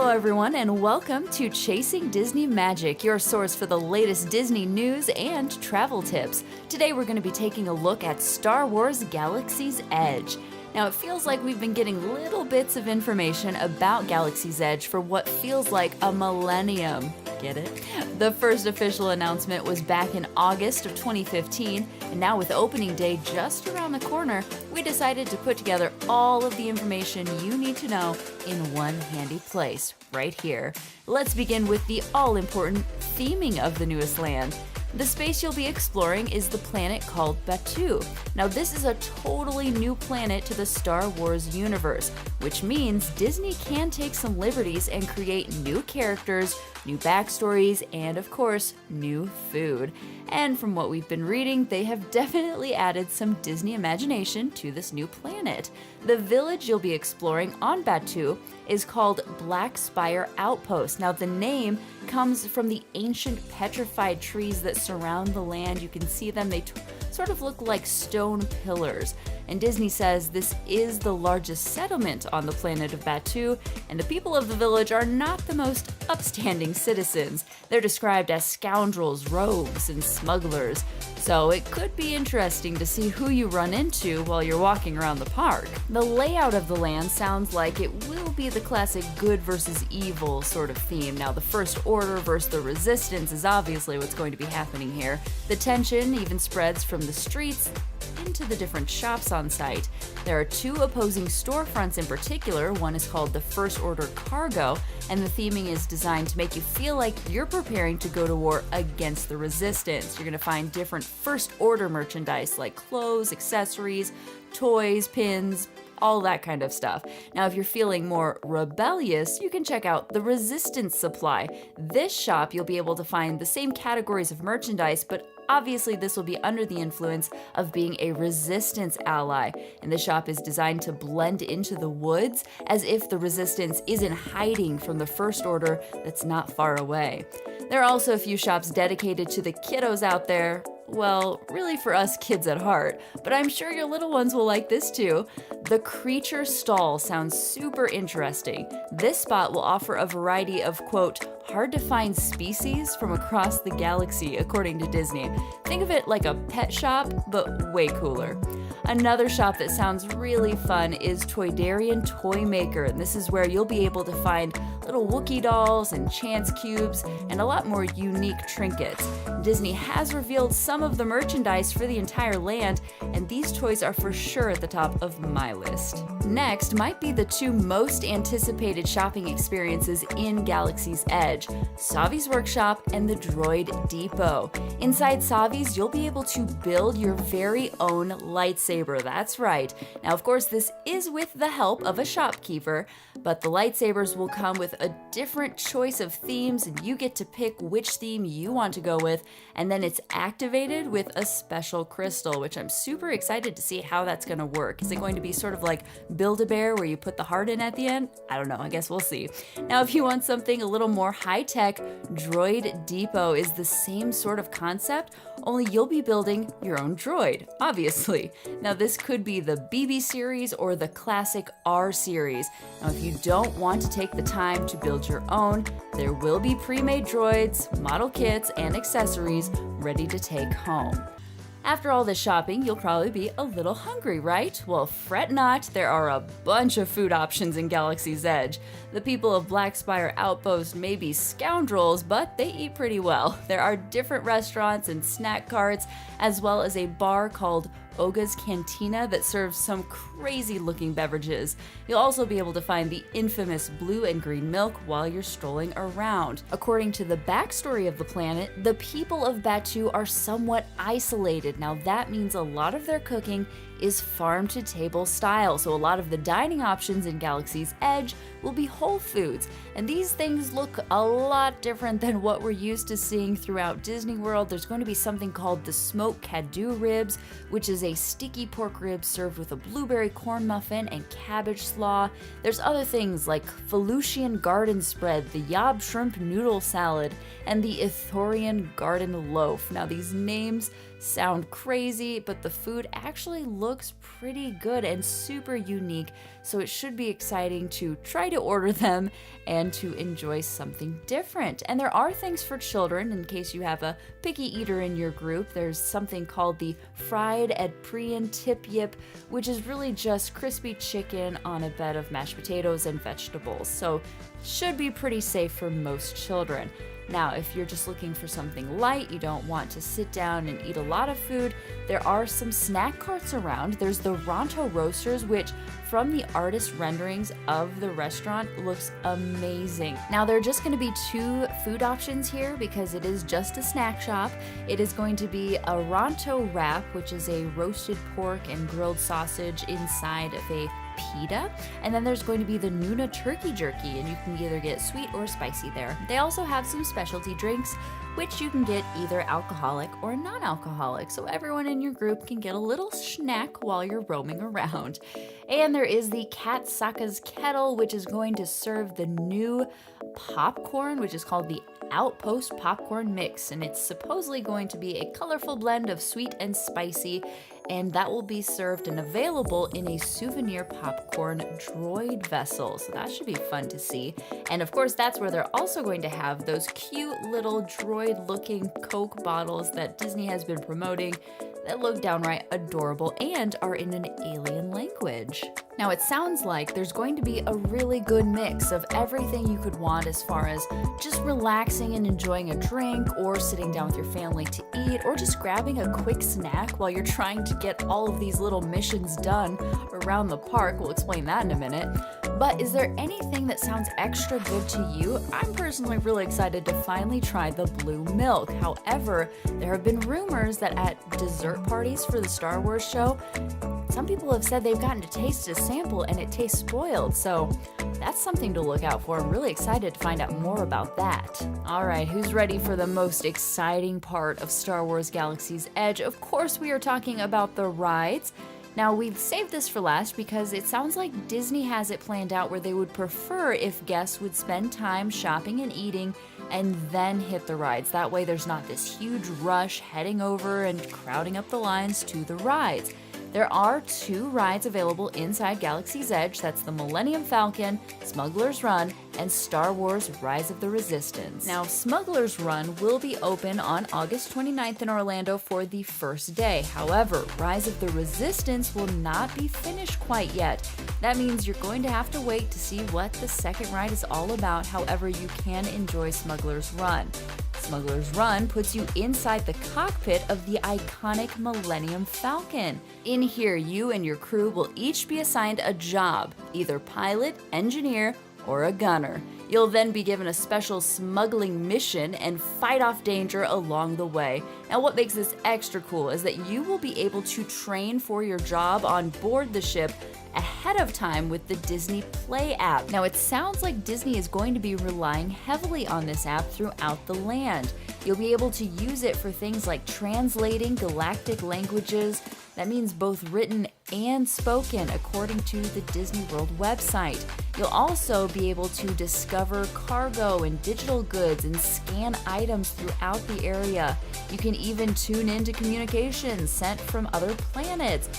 everyone, and welcome to Chasing Disney Magic, your source for the latest Disney news and travel tips. Today we're going to be taking a look at Star Wars Galaxy's Edge. Now, it feels like we've been getting little bits of information about Galaxy's Edge for what feels like a millennium. Get it? The first official announcement was back in August of 2015, and now with opening day just around the corner, we decided to put together all of the information you need to know in one handy place, right here. Let's begin with the all-important theming of the newest land. The space you'll be exploring is the planet called Batuu. Now, this is a totally new planet to the Star Wars universe, which means Disney can take some liberties and create new characters, new backstories, and of course, new food. And from what we've been reading, they have definitely added some Disney imagination to this new planet. The village you'll be exploring on Batuu is called Black Spire Outpost. Now, the name comes from the ancient petrified trees that surround the land. You can see them, they sort of look like stone pillars. And Disney says this is the largest settlement on the planet of Batuu, and the people of the village are not the most upstanding citizens. They're described as scoundrels, rogues, and smugglers. So it could be interesting to see who you run into while you're walking around the park. The layout of the land sounds like it will be the classic good versus evil sort of theme. Now, the First Order versus the Resistance is obviously what's going to be happening here. The tension even spreads from the streets into the different shops on site. There are two opposing storefronts in particular. One is called the First Order Cargo, and the theming is designed to make you feel like you're preparing to go to war against the Resistance. You're going to find different First Order merchandise like clothes, accessories, toys, pins, all that kind of stuff. Now, if you're feeling more rebellious, you can check out the Resistance Supply. This shop, you'll be able to find the same categories of merchandise, but obviously this will be under the influence of being a Resistance ally. And the shop is designed to blend into the woods as if the Resistance isn't hiding from the First Order that's not far away. There are also a few shops dedicated to the kiddos out there. Well, really for us kids at heart, but I'm sure your little ones will like this too. The Creature Stall sounds super interesting. This spot will offer a variety of, quote, hard-to-find species from across the galaxy, according to Disney. Think of it like a pet shop, but way cooler. Another shop that sounds really fun is Toydarian Toy Maker, and this is where you'll be able to find little Wookiee dolls and chance cubes and a lot more unique trinkets. Disney has revealed some of the merchandise for the entire land, and these toys are for sure at the top of my list. Next might be the two most anticipated shopping experiences in Galaxy's Edge, Savi's Workshop and the Droid Depot. Inside Savi's, you'll be able to build your very own lightsaber. That's right. Now, of course, this is with the help of a shopkeeper, but the lightsabers will come with a different choice of themes, and you get to pick which theme you want to go with, and then it's activated with a special crystal, which I'm super excited to see how that's going to work. Is it going to be sort of like Build-A-Bear where you put the heart in at the end? I don't know. I guess we'll see. Now, if you want something a little more high-tech, Droid Depot is the same sort of concept, only you'll be building your own droid, obviously. Now, this could be the BB series or the classic R series. Now, if you don't want to take the time to build your own, there will be pre-made droids, model kits, and accessories ready to take home. After all this shopping, you'll probably be a little hungry, right? Well, fret not, there are a bunch of food options in Galaxy's Edge. The people of Black Spire Outpost may be scoundrels, but they eat pretty well. There are different restaurants and snack carts, as well as a bar called Oga's Cantina that serves some crazy-looking beverages. You'll also be able to find the infamous blue and green milk while you're strolling around. According to the backstory of the planet, the people of Batuu are somewhat isolated. Now, that means a lot of their cooking is farm-to-table style, so a lot of the dining options in Galaxy's Edge will be whole foods, and these things look a lot different than what we're used to seeing throughout Disney World. There's going to be something called the smoked Kadu ribs, which is a sticky pork rib served with a blueberry corn muffin and cabbage slaw. There's other things like Felucian garden spread, the Yob shrimp noodle salad, and the Ithorian garden loaf. Now, these names sound crazy, but the food actually looks looks pretty good and super unique, so it should be exciting to try to order them and to enjoy something different. And there are things for children in case you have a picky eater in your group. There's something called the fried Edprian tip yip, which is really just crispy chicken on a bed of mashed potatoes and vegetables, so should be pretty safe for most children. Now, if you're just looking for something light, you don't want to sit down and eat a lot of food, there are some snack carts around. There's the Ronto Roasters, which from the artist renderings of the restaurant looks amazing. Now, there are just going to be 2 food options here because it is just a snack shop. It is going to be a Ronto wrap, which is a roasted pork and grilled sausage inside of a pita, and then there's going to be the Nuna turkey jerky, and you can either get sweet or spicy there. They also have some specialty drinks, which you can get either alcoholic or non-alcoholic, so everyone in your group can get a little snack while you're roaming around. And there is the Kat Saka's Kettle, which is going to serve the new popcorn, which is called the Outpost Popcorn Mix, and it's supposedly going to be a colorful blend of sweet and spicy, and that will be served and available in a souvenir popcorn droid vessel, so that should be fun to see. And of course, that's where they're also going to have those cute little droid-looking Coke bottles that Disney has been promoting that look downright adorable and are in an alien language. Now, it sounds like there's going to be a really good mix of everything you could want as far as just relaxing and enjoying a drink, or sitting down with your family to eat, or just grabbing a quick snack while you're trying to get all of these little missions done around the park. We'll explain that in a minute. But is there anything that sounds extra good to you? I'm personally really excited to finally try the blue milk. However, there have been rumors that at dessert parties for the Star Wars show, some people have said they've gotten to taste a sample and it tastes spoiled, so that's something to look out for. I'm really excited to find out more about that. Alright, who's ready for the most exciting part of Star Wars Galaxy's Edge? Of course, we are talking about the rides. Now, we've saved this for last because it sounds like Disney has it planned out where they would prefer if guests would spend time shopping and eating and then hit the rides. That way there's not this huge rush heading over and crowding up the lines to the rides. There are 2 rides available inside Galaxy's Edge. That's the Millennium Falcon, Smuggler's Run, and Star Wars Rise of the Resistance. Now, Smuggler's Run will be open on August 29th in Orlando for the first day. However, Rise of the Resistance will not be finished quite yet. That means you're going to have to wait to see what the second ride is all about. However, you can enjoy Smuggler's Run. Smuggler's Run puts you inside the cockpit of the iconic Millennium Falcon. In here, you and your crew will each be assigned a job, either pilot, engineer, or a gunner. You'll then be given a special smuggling mission and fight off danger along the way. Now, what makes this extra cool is that you will be able to train for your job on board the ship ahead of time with the Disney Play app. Now, it sounds like Disney is going to be relying heavily on this app throughout the land. You'll be able to use it for things like translating galactic languages. That means both written and spoken, according to the Disney World website. You'll also be able to discover cargo and digital goods and scan items throughout the area. You can even tune into communications sent from other planets.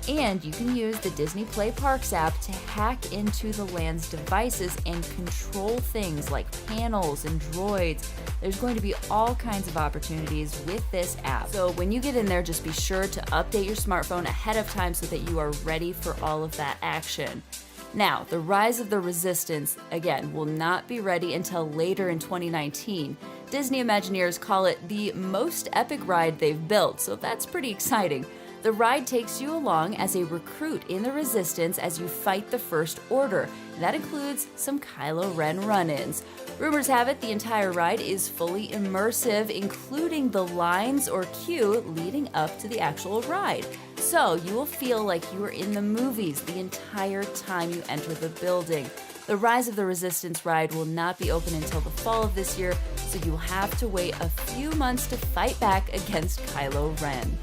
And you can use the Disney Play Parks app to hack into the land's devices and control things like panels and droids. There's going to be all kinds of opportunities with this app. So when you get in there, just be sure to update your smartphone ahead of time so that you are ready for all of that action. Now, the Rise of the Resistance, again, will not be ready until later in 2019. Disney Imagineers call it the most epic ride they've built, so that's pretty exciting. The ride takes you along as a recruit in the Resistance as you fight the First Order. That includes some Kylo Ren run-ins. Rumors have it the entire ride is fully immersive, including the lines or queue leading up to the actual ride. So you will feel like you are in the movies the entire time you enter the building. The Rise of the Resistance ride will not be open until the fall of this year, so you will have to wait a few months to fight back against Kylo Ren.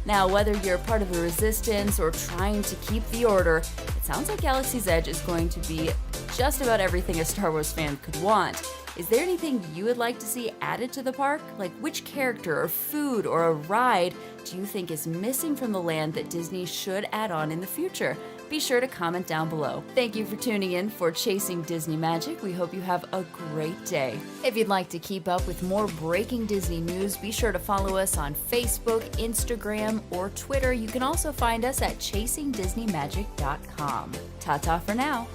Now, whether you're part of the Resistance or trying to keep the order, it sounds like Galaxy's Edge is going to be just about everything a Star Wars fan could want. Is there anything you would like to see added to the park? Like which character or food or a ride do you think is missing from the land that Disney should add on in the future? Be sure to comment down below. Thank you for tuning in for Chasing Disney Magic. We hope you have a great day. If you'd like to keep up with more breaking Disney news, be sure to follow us on Facebook, Instagram, or Twitter. You can also find us at chasingdisneymagic.com. Ta-ta for now.